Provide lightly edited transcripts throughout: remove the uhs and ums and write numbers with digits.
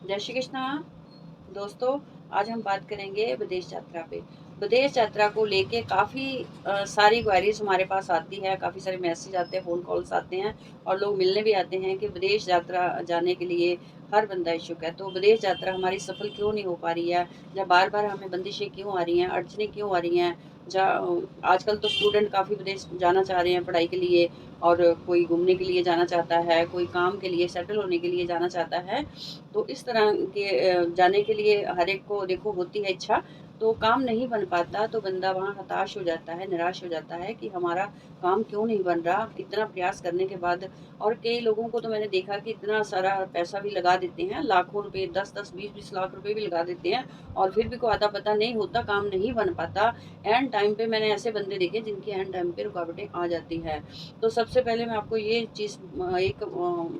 जय श्री कृष्णा दोस्तों। आज हम बात करेंगे विदेश यात्रा पे। विदेश यात्रा को लेके काफ़ी सारी क्वेरीज हमारे पास आती है, काफ़ी सारे मैसेज आते हैं, फ़ोन कॉल्स आते हैं और लोग मिलने भी आते हैं कि विदेश यात्रा जाने के लिए हर बंदा इच्छुक है। तो विदेश यात्रा हमारी सफल क्यों नहीं हो पा रही है, या बार बार हमें बंदिशें क्यों आ रही हैं, अड़चनें क्यों आ रही हैं। जा आजकल तो स्टूडेंट काफ़ी विदेश जाना चाह रहे हैं पढ़ाई के लिए, और कोई घूमने के लिए जाना चाहता है, कोई काम के लिए सेटल होने के लिए जाना चाहता है। तो इस तरह के जाने के लिए हर एक को देखो होती है इच्छा, तो काम नहीं बन पाता तो बंदा वहाँ हताश हो जाता है, निराश हो जाता है कि हमारा काम क्यों नहीं बन रहा इतना प्रयास करने के बाद। और कई लोगों को तो मैंने देखा कि इतना सारा पैसा भी लगा देते हैं, लाखों रुपए, 10-10, 20-20 लाख रुपए भी लगा देते हैं, और फिर भी कोई आता पता नहीं होता, काम नहीं बन पाता। एंड टाइम पे मैंने ऐसे बंदे देखे जिनकी एंड टाइम पे रुकावटें आ जाती है। तो सबसे पहले मैं आपको ये चीज़ एक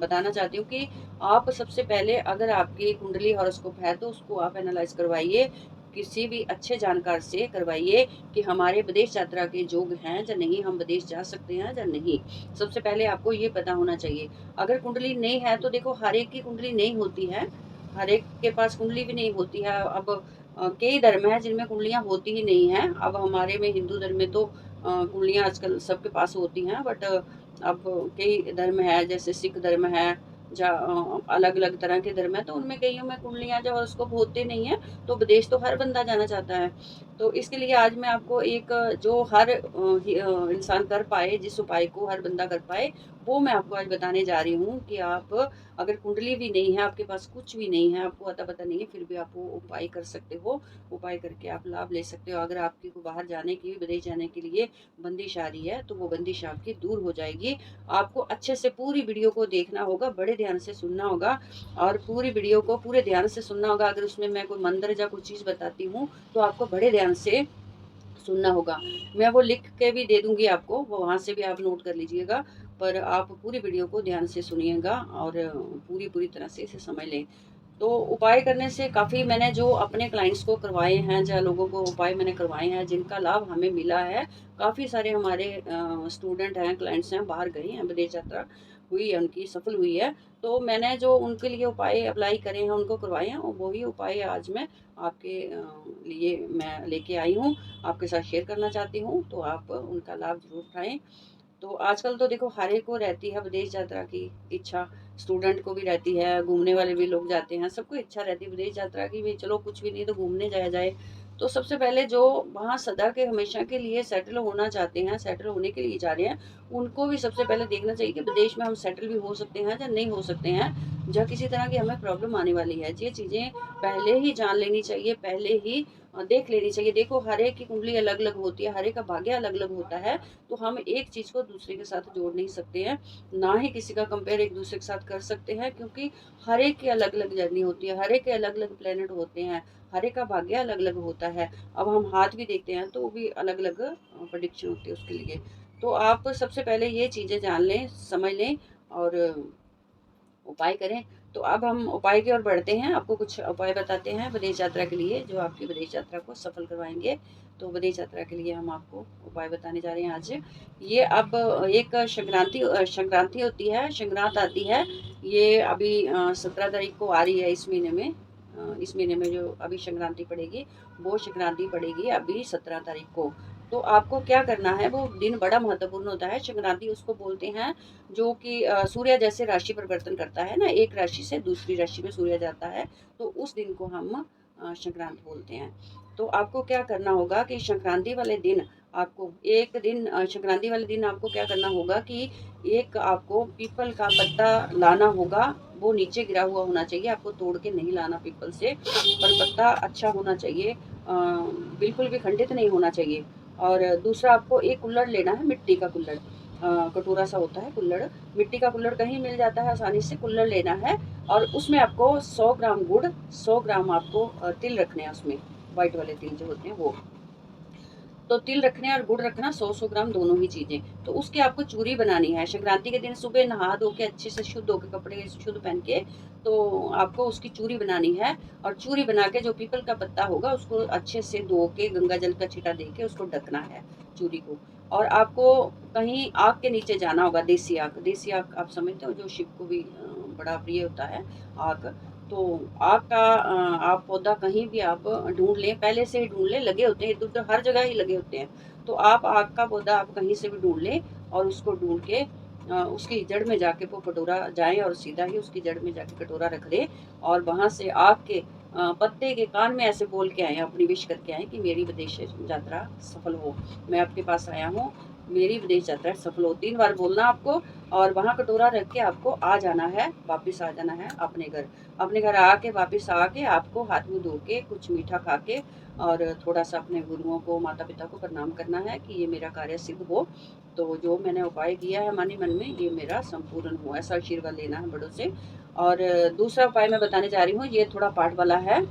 बताना चाहती हूँ कि आप सबसे पहले अगर आपकी कुंडली हॉरोस्कोप है तो उसको आप एनालाइज करवाइए, किसी भी अच्छे जानकार से करवाइए कि हमारे विदेश यात्रा के योग हैं या नहीं, हम विदेश जा सकते हैं या नहीं। सबसे पहले आपको ये पता होना चाहिए। अगर कुंडली नहीं है तो देखो हर एक की कुंडली नहीं होती है, हर एक के पास कुंडली भी नहीं होती है। अब कई धर्म है जिनमें कुंडलियां होती ही नहीं है। अब हमारे में हिंदू धर्म में तो कुंडलियां आजकल सबके पास होती हैं, बट अब कई धर्म है जैसे सिख धर्म है, अलग अलग तरह के धर्म है, तो उनमें कईयों में कुंडलियां जो हॉरोस्कोप होते नहीं है। तो विदेश तो हर बंदा जाना चाहता है। तो इसके लिए आज मैं आपको एक जो हर इंसान कर पाए, जिस उपाय को हर बंदा कर पाए, वो मैं आपको आज बताने जा रही हूँ कि आप अगर कुंडली भी नहीं है, आपके पास कुछ भी नहीं है, आपको अता पता नहीं है, फिर भी आप वो उपाय कर सकते हो। उपाय करके आप लाभ ले सकते हो। अगर आपकी को बाहर जाने की, विदेश जाने के लिए बंदिश आ रही है तो वो बंदिश आपकी दूर हो जाएगी। आपको अच्छे से पूरी वीडियो को देखना होगा, बड़े ध्यान से सुनना होगा, और पूरी वीडियो को पूरे ध्यान से सुनना होगा। अगर उसमें मैं कोई मंत्र या कोई चीज़ बताती हूँ तो आपको बड़े ध्यान से सुनना होगा। मैं वो लिख के भी दे दूंगी आपको, वो वहाँ से भी आप नोट कर लीजिएगा। पर आप पूरी वीडियो को ध्यान से सुनिएगा और पूरी पूरी तरह से इसे समझ लें। तो उपाय करने से काफ़ी मैंने जो अपने क्लाइंट्स को करवाए हैं, या लोगों को उपाय मैंने करवाए हैं जिनका लाभ हमें मिला है। काफ़ी सारे हमारे स्टूडेंट हैं, क्लाइंट्स हैं, बाहर गए हैं, विदेश यात्रा हुई है उनकी, सफल हुई है। तो मैंने जो उनके लिए उपाय अप्लाई करे हैं, उनको करवाए हैं, और वही उपाय आज मैं आपके लिए मैं लेके आई हूँ, आपके साथ शेयर करना चाहती हूँ। तो आप उनका लाभ ज़रूर उठाएं। तो आजकल तो देखो हर एक को रहती है विदेश यात्रा की इच्छा, स्टूडेंट को भी रहती है, घूमने वाले भी लोग जाते हैं, सबको इच्छा रहती है विदेश यात्रा की भी, चलो कुछ भी नहीं तो घूमने जाया जाए। तो सबसे पहले जो वहाँ सदा के हमेशा के लिए सेटल होना चाहते हैं, सेटल होने के लिए जा रहे हैं, उनको भी सबसे पहले देखना चाहिए कि विदेश में हम सेटल भी हो सकते हैं या नहीं हो सकते हैं, जहाँ किसी तरह की हमें प्रॉब्लम आने वाली है। ये चीज़ें पहले ही जान लेनी चाहिए, पहले ही देख लेनी चाहिए। देखो हर एक की कुंडली अलग अलग होती है, हर एक का भाग्य अलग अलग होता है। तो हम एक चीज़ को दूसरे के साथ जोड़ नहीं सकते हैं, ना ही किसी का कंपेयर एक दूसरे के साथ कर सकते हैं, क्योंकि हर एक की अलग अलग जर्नी होती है, हर एक के अलग अलग प्लेनेट होते हैं, हर एक का भाग्य अलग अलग होता है। अब हम हाथ भी देखते हैं तो वो भी अलग अलग प्रडिक्शन होती है उसके लिए। तो आप सबसे पहले ये चीज़ें जान लें, समझ लें, और उपाय करें। तो अब हम उपाय की ओर बढ़ते हैं, आपको कुछ उपाय बताते हैं विदेश यात्रा के लिए जो आपकी विदेश यात्रा को सफल करवाएंगे। तो विदेश यात्रा के लिए हम आपको उपाय बताने जा रहे हैं आज। ये अब एक संक्रांति संक्रांति होती है, संक्रांत आती है। ये अभी 17 तारीख को आ रही है इस महीने में। इस महीने में जो अभी संक्रांति पड़ेगी, वो संक्रांति पड़ेगी अभी 17 तारीख को। तो आपको क्या करना है, वो दिन बड़ा महत्वपूर्ण होता है। संक्रांति उसको बोलते हैं जो कि सूर्य जैसे राशि परिवर्तन करता है ना, एक राशि से दूसरी राशि में सूर्य जाता है, तो उस दिन को हम संक्रांत बोलते हैं। तो आपको क्या करना होगा कि संक्रांति वाले दिन आपको एक दिन संक्रांति वाले दिन आपको क्या करना होगा कि एक आपको पीपल का पत्ता लाना होगा। वो नीचे गिरा हुआ होना चाहिए, आपको तोड़ के नहीं लाना पीपल से, पर पत्ता अच्छा होना चाहिए, बिल्कुल भी खंडित नहीं होना चाहिए। और दूसरा आपको एक कुल्हड़ लेना है, मिट्टी का कुल्हड़, कटोरा सा होता है कुल्हड़, मिट्टी का कुल्हड़ कहीं मिल जाता है आसानी से, कुल्हड़ लेना है। और उसमें आपको 100 ग्राम गुड़, 100 ग्राम आपको तिल रखने हैं उसमें, वाइट वाले तिल जो होते हैं वो। तो तिल रखने और गुड़ रखना, 100-100 ग्राम दोनों ही चीज़ें। तो उसकी आपको चूरी बनानी है। संक्रांति के दिन सुबह नहा धो के अच्छे से शुद्ध होकर, कपड़े शुद्ध पहन के, तो आपको उसकी चूरी बनानी है। और चूरी बना के जो पीपल का पत्ता होगा उसको अच्छे से धो के गंगा जल का छींटा दे के उसको ढकना है, चूरी को। और आपको कहीं आग के नीचे जाना होगा, देसी आग, देसी आग आप समझते हो जो शिव को भी बड़ा प्रिय होता है, आग। तो आग का आप पौधा कहीं भी आप ढूंढ लें, पहले से ही ढूंढ लें, लगे होते हैं इधर उधर हर जगह ही लगे होते हैं। तो आप आग का पौधा आप कहीं से भी ढूंढ लें और उसको ढूंढ के उसकी जड़ में जाके वो कटोरा जाएं और सीधा ही उसकी जड़ में जाके कटोरा रख दें और वहां से आग के पत्ते के कान में ऐसे बोल के आए, अपनी विश करके आए कि मेरी विदेश यात्रा सफल हो, मैं आपके पास आया हूँ, मेरी विदेश यात्रा सफल हो। 3 बार बोलना आपको और वहाँ कटोरा रख के आपको आ जाना है, वापस आ जाना है अपने घर। अपने घर आके वापस आके आपको हाथ मुँह धो के कुछ मीठा खा के और थोड़ा सा अपने गुरुओं को, माता पिता को प्रणाम करना है कि ये मेरा कार्य सिद्ध हो, तो जो मैंने उपाय किया है मन ही मन में ये मेरा संपूर्ण हो, ऐसा आशीर्वाद लेना है बड़ों से। और दूसरा उपाय मैं बताने जा रही हूँ, ये थोड़ा पाठ वाला है।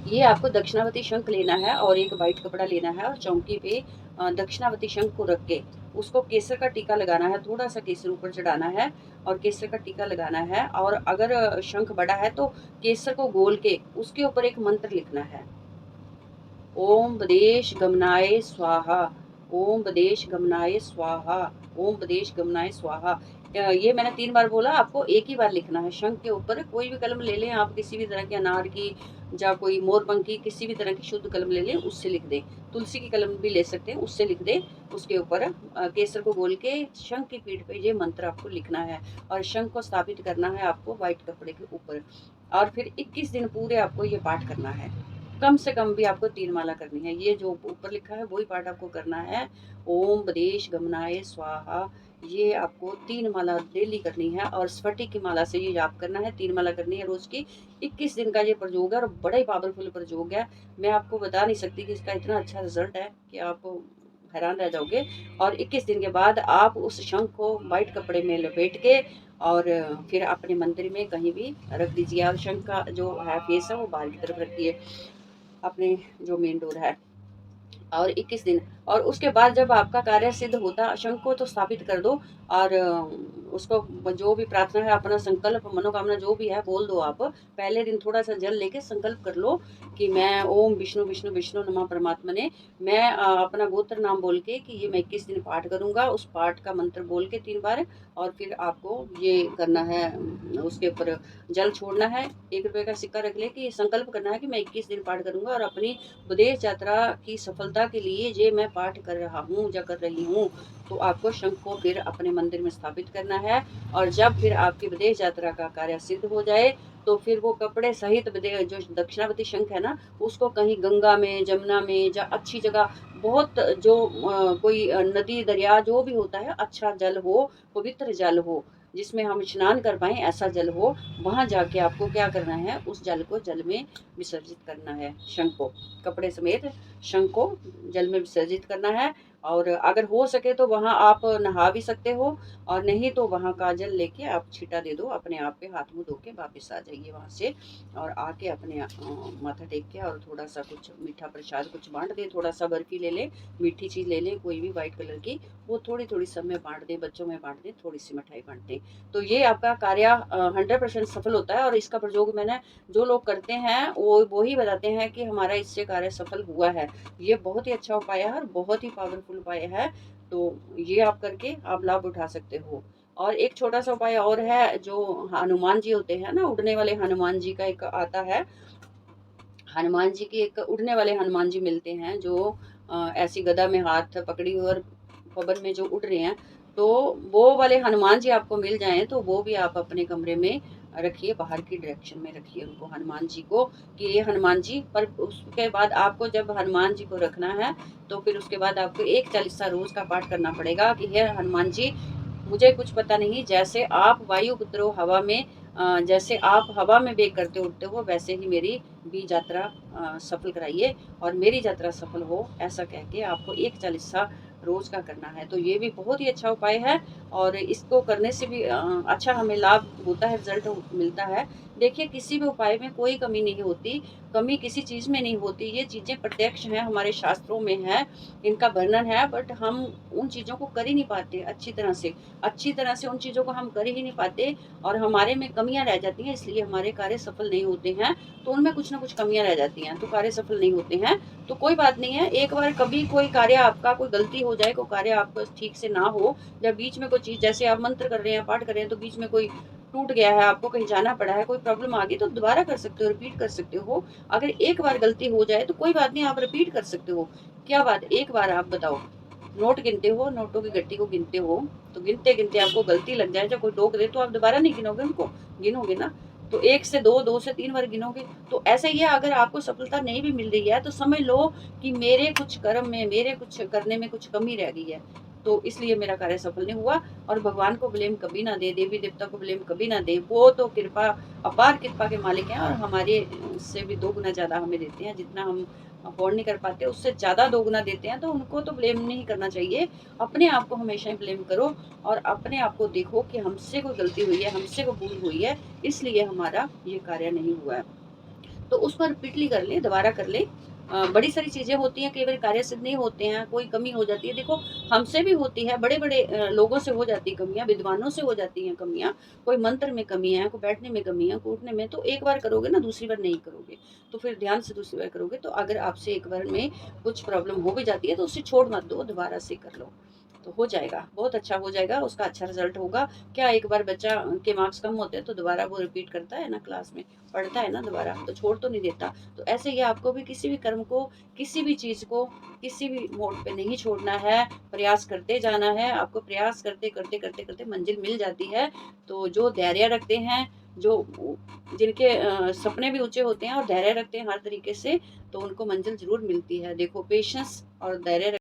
ये आपको दक्षिणावर्ती शंख लेना है और एक वाइट कपड़ा लेना है और चौकी पे दक्षिणावर्ती शंख को रख के उसको केसर का टीका लगाना है, थोड़ा सा केसर ऊपर चढ़ाना है और केसर का टीका लगाना है। और अगर शंख बड़ा है तो केसर को गोल के उसके ऊपर एक मंत्र लिखना है, ओम बदेश गमनाय स्वाहा, ओम बदेश गमनाय स्वाहा, ओम बदेश गमनाय स्वाहा। ये मैंने 3 बार बोला, आपको एक ही बार लिखना है। शंख के ऊपर कोई भी कलम ले लें आप, किसी भी तरह की अनार की या कोई मोरपंखी किसी भी तरह की शुद्ध कलम ले लें, उससे लिख दें। तुलसी की कलम भी ले सकते हैं, उससे लिख दें। उसके ऊपर केसर को बोल के शंख की पीठ पे ये मंत्र आपको लिखना है और शंख को स्थापित करना है आपको व्हाइट कपड़े के ऊपर। और फिर 21 दिन पूरे आपको ये पाठ करना है। कम से कम भी आपको 3 माला करनी है, ये जो ऊपर लिखा है वही पाठ आपको करना है। ओम बदेश गमनाय स्वाहा, ये आपको 3 माला डेली करनी है और स्फटिक की माला से ये जाप करना है। 3 माला करनी है रोज की। 21 दिन का ये प्रयोग है और बड़ा ही पावरफुल प्रयोग है। मैं आपको बता नहीं सकती कि इसका इतना अच्छा रिजल्ट है कि आप हैरान रह जाओगे। और 21 दिन के बाद आप उस शंख को व्हाइट कपड़े में लपेट के और फिर अपने मंदिर में कहीं भी रख दीजिए। और शंख का जो है फेस है वो बाहर की तरफ रखिए, अपने जो मेन डोर है। और 21 दिन और उसके बाद जब आपका कार्य सिद्ध होता, शंख को तो स्थापित कर दो और उसको जो भी प्रार्थना है, अपना संकल्प मनोकामना जो भी है बोल दो। आप पहले दिन थोड़ा सा जल लेके संकल्प कर लो कि मैं ओम विष्णु विष्णु विष्णु नमः परमात्मा ने, मैं अपना गोत्र नाम बोल के कि ये मैं 21 दिन पाठ करूंगा, उस पाठ का मंत्र बोल के 3 बार। और फिर आपको ये करना है, उसके ऊपर जल छोड़ना है, 1 रुपये का सिक्का रख ले कि संकल्प करना है कि मैं 21 दिन पाठ करूंगा और अपनी विदेश यात्रा की सफलता के लिए ये मैं पाठ कर रहा हूँ या कर रही हूँ। तो आपको शंख को फिर अपने मंदिर में स्थापित करना है और जब फिर आपकी विदेश यात्रा का कार्य सिद्ध हो जाए तो फिर वो कपड़े सहित जो दक्षिणावर्ती शंख है ना, उसको कहीं गंगा में, जमुना में या अच्छी जगह, बहुत जो कोई नदी दरिया जो भी होता है, अच्छा जल हो, पवित्र जल हो जिसमें हम स्नान कर पाए, ऐसा जल हो, वहां जाके आपको क्या करना है, उस जल को जल में विसर्जित करना है। शंख को कपड़े समेत शंख को जल में विसर्जित करना है। और अगर हो सके तो वहां आप नहा भी सकते हो और नहीं तो वहां का जल लेके आप छींटा दे दो अपने आप पे, हाथ मुंह धो के वापस आ जाइए वहां से और आके अपने माथा टेक के और थोड़ा सा कुछ मीठा प्रसाद कुछ बांट दें, थोड़ा सा बर्फी ले लें, मीठी चीज ले लें कोई भी व्हाइट कलर की, वो थोड़ी थोड़ी सब में बांट दें, बच्चों में बांट दें, थोड़ी सी मिठाई बांट दें। तो ये आपका कार्य 100% सफल होता है। और इसका प्रयोग मैंने जो लोग करते हैं वो ही बताते हैं कि हमारा इससे कार्य सफल हुआ है। ये बहुत ही अच्छा उपाय है और बहुत ही पावरफुल उपाय है। तो ये आप करके आप लाभ उठा सकते हो। और एक छोटा सा उपाय और है, जो हनुमान जी होते हैं ना, उड़ने वाले हनुमान जी का एक आता है, हनुमान जी की एक उड़ने वाले हनुमान जी मिलते हैं जो ऐसी गदा में हाथ पकड़ी हुई और पवन में जो उड़ रहे हैं। तो वो वाले हनुमान जी आपको मिल जाएं तो वो भी आप अपने कमरे में रखिए, बाहर की डायरेक्शन में रखिए उनको, हनुमान जी को, कि ये हनुमान जी। पर उसके बाद आपको जब हनुमान जी को रखना है तो फिर उसके बाद आपको 1 चालीसा रोज का पाठ करना पड़ेगा कि हे हनुमान जी, मुझे कुछ पता नहीं, जैसे आप वायु पुत्रो हवा में, जैसे आप हवा में वेग करते उड़ते हो, वैसे ही मेरी भी यात्रा सफल कराइए और मेरी यात्रा सफल हो, ऐसा कह के आपको 1 चालीसा रोज का करना है। तो ये भी बहुत ही अच्छा उपाय है और इसको करने से भी अच्छा हमें लाभ होता है, रिजल्ट मिलता है। देखिए किसी भी उपाय में कोई कमी नहीं होती, कमी किसी चीज में नहीं होती, ये चीजें प्रत्यक्ष हैं, हमारे शास्त्रों में है, इनका वर्णन है, बट हम उन चीजों को कर ही नहीं पाते अच्छी तरह से उन चीजों को हम कर ही नहीं पाते और हमारे में कमियां रह जाती हैं, इसलिए हमारे कार्य सफल नहीं होते हैं। तो उनमें कुछ ना कुछ कमियां रह जाती हैं तो कार्य सफल नहीं होते हैं। तो कोई बात नहीं है, एक बार कभी कोई कार्य आपका कोई गलती हो जाए, कोई कार्य आपका ठीक से ना हो, या बीच में कोई चीज, जैसे आप मंत्र कर रहे हैं, पाठ कर रहे हैं, तो बीच में कोई टूट गया है, आपको कहीं जाना पड़ा है, कोई प्रॉब्लम आ गई तो दोबारा कर सकते हो, रिपीट कर सकते हो। अगर एक बार गलती हो जाए तो कोई बात नहीं, आप रिपीट कर सकते हो। क्या बात, एक बार आप बताओ, नोट गिनते हो, नोटों की गट्टी को गिनते हो, तो गिनते गिनते आपको गलती लग जाए, जब कोई टोक दे तो आप दोबारा नहीं गिनोगे उनको, गिनोगे ना। तो 1 से 2, 2 से 3 बार गिनोगे। तो ऐसा ही है, अगर आपको सफलता नहीं भी मिल रही है तो समझ लो कि मेरे कुछ कर्म में, मेरे कुछ करने में कुछ कमी रह गई है, तो इसलिए मेरा कार्य सफल नहीं हुआ। और भगवान को ब्लेम कभी ना दें, देवी देवता को ब्लेम कभी ना दें। वो तो कृपा, अपार कृपा के मालिक हैं, और हमारे से भी 2 गुना ज़्यादा हमें देते हैं। जितना हम अफोर्ड नहीं कर पाते उससे ज़्यादा 2 गुना देते हैं, तो उनको तो ब्लेम नहीं करना चाहिए। अपने आप को हमेशा ही ब्लेम करो, और अपने आप को देखो कि हमसे कोई गलती हुई है, हमसे कोई भूल हुई है, इसलिए हमारा ये कार्य नहीं हुआ है। तो उस पर रिपीटली कर लें, दोबारा कर लें। बड़ी सारी चीज़ें होती हैं, कई बार कार्य सिद्ध नहीं होते हैं, कोई कमी हो जाती है। देखो, हमसे भी होती है, बड़े-बड़े लोगों से हो जाती है कमियाँ, विद्वानों से हो जाती हैं कमियाँ। कोई मंत्र में कमी है, कोई बैठने में कमी है, कोई उठने में, तो एक बार करोगे ना, दूसरी बार नहीं करोगे। तो फिर ध्यान से दूसरी बार करोगे। तो अगर आपसे एक बार में कुछ प्रॉब्लम हो भी जाती है तो उसे छोड़ मत दो, दोबारा से कर लो। तो हो जाएगा, बहुत अच्छा हो जाएगा, उसका अच्छा रिज़ल्ट होगा। क्या एक बार बच्चा के मार्क्स कम होते हैं तो दोबारा वो रिपीट करता है ना, क्लास में पढ़ता है ना दोबारा, तो छोड़ तो नहीं देता। तो ऐसे ही आपको भी किसी भी कर्म को, किसी भी चीज़ को, किसी भी मोड़ पे नहीं छोड़ना है, प्रयास करते जाना है। आपको प्रयास करते, करते, करते, करते मंज़िल मिल जाती है। तो जो धैर्य रखते हैं, जो जिनके सपने भी ऊँचे होते हैं और धैर्य रखते हैं हर तरीके से, तो उनको मंज़िल ज़रूर मिलती है। देखो, पेशेंस और धैर्य